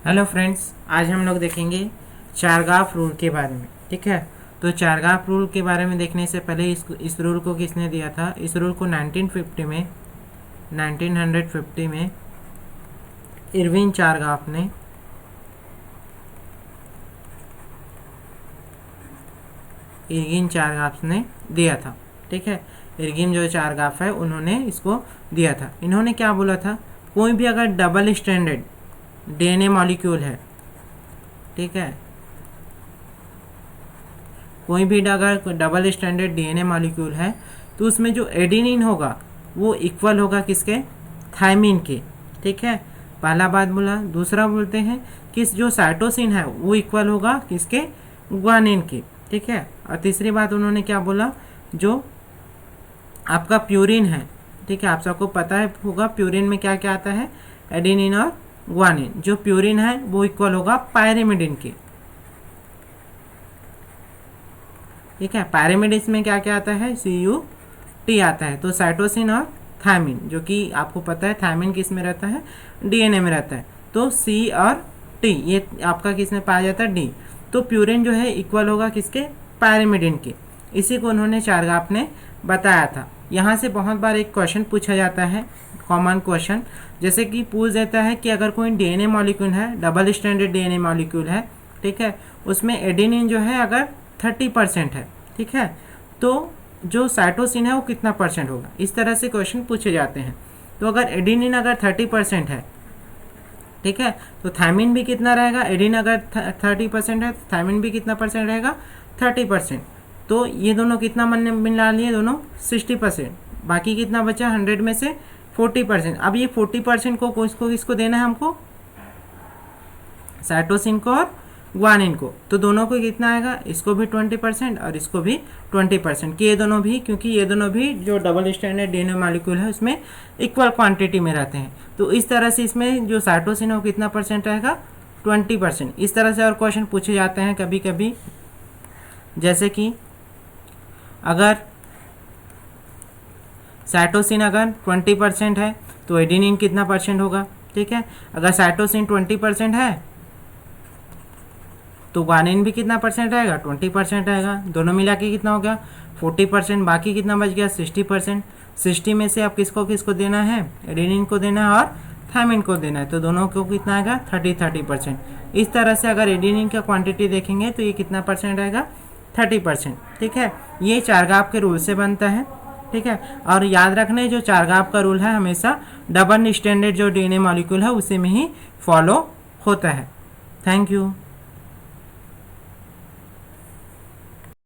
Hello friends, आज हम लोग देखेंगे चारगाफ रूल के बारे में। ठीक है, तो चारगाफ रूल के बारे में देखने से पहले इस रूल को किसने दिया था? इस रूल को 1950 में इरविन चारगाफ ने दिया था। ठीक है, इरगिन जो चारगाफ है उन्होंने इसको दिया था। इन्होंने क्या बोला था? कोई भी अगर डबल स्ट्रैंडेड डीएनए मॉलिक्यूल है, ठीक है, कोई भी अगर डबल स्ट्रैंडेड डीएनए मॉलिक्यूल है तो उसमें जो एडेनिन होगा वो इक्वल होगा किसके? थायमिन के। ठीक है, पहला बात बोला। दूसरा बोलते हैं कि जो साइटोसिन है वो इक्वल होगा किसके? ग्वानिन के। ठीक है, और तीसरी बात उन्होंने क्या बोला? जो आपका प्यूरिन है, ठीक है, आप सबको पता है होगा प्यूरिन में क्या क्या आता है? एडेनिन और ग्वानिन। जो प्यूरिन है वो इक्वल होगा पायरिमिडिन के। ठीक है, पायरिमिडिन में क्या क्या आता है? CuT आता है। तो साइटोसिन और थायमिन, जो कि आपको पता है थायमिन किस में रहता है? डीएनए में रहता है। तो C और T ये आपका किस में पाया जाता है? D। तो प्यूरिन जो है इक्वल होगा किसके? पायरिमिडिन के। इसी को उन्होंने चारगाफ ने बताया था। यहाँ से बहुत बार एक क्वेश्चन पूछा जाता है, कॉमन क्वेश्चन, जैसे कि पूछ देता है कि अगर कोई डीएनए मॉलिक्यूल है, डबल स्ट्रैंडेड डीएनए मॉलिक्यूल है, ठीक है, उसमें एडेनिन जो है अगर 30% है, ठीक है, तो जो साइटोसिन है वो कितना परसेंट होगा? इस तरह से क्वेश्चन पूछे जाते हैं। तो अगर एडेनिन अगर 30% है, ठीक है, तो थायमिन भी कितना रहेगा? एडेनिन अगर 30% है तो थायमिन भी कितना परसेंट रहेगा? 30%। तो ये दोनों कितना मन मिला लिए? दोनों 60%। बाकी कितना बचा? 100 में से 40%। अब ये 40% को किसको देना है हमको? साइटोसिन को और ग्वानिन को। तो दोनों को कितना आएगा? इसको भी 20% और इसको भी 20%। कि ये दोनों भी, क्योंकि ये दोनों भी जो डबल स्ट्रैंडेड डीएनए मॉलिक्यूल है उसमें इक्वल क्वांटिटी में रहते हैं। तो इस तरह से इसमें जो साइटोसिन है वो कितना परसेंट रहेगा? 20%। इस तरह से और क्वेश्चन पूछे जाते हैं कभी कभी, जैसे कि अगर साइटोसिन अगर 20% है तो एडेनिन कितना परसेंट होगा? ठीक है, अगर साइटोसिन 20% है तो ग्वानिन भी कितना परसेंट रहेगा? 20% रहेगा। दोनों मिला के कितना हो गया? 40%। बाकी कितना बच गया? 60%। 60 में से आप किसको किसको देना है? एडेनिन को देना है और थायमिन को देना है। तो दोनों को कितना आएगा? 30%। इस तरह से अगर एडेनिन का क्वांटिटी देखेंगे तो ये कितना परसेंट रहेगा? 30%। ठीक है, ये चारगाफ के रूल से बनता है। ठीक है, और याद रखना जो चारगाफ का रूल है हमेशा डबल स्टैंडर्ड जो डीएनए मॉलिक्यूल है उसी में ही फॉलो होता है। Thank you.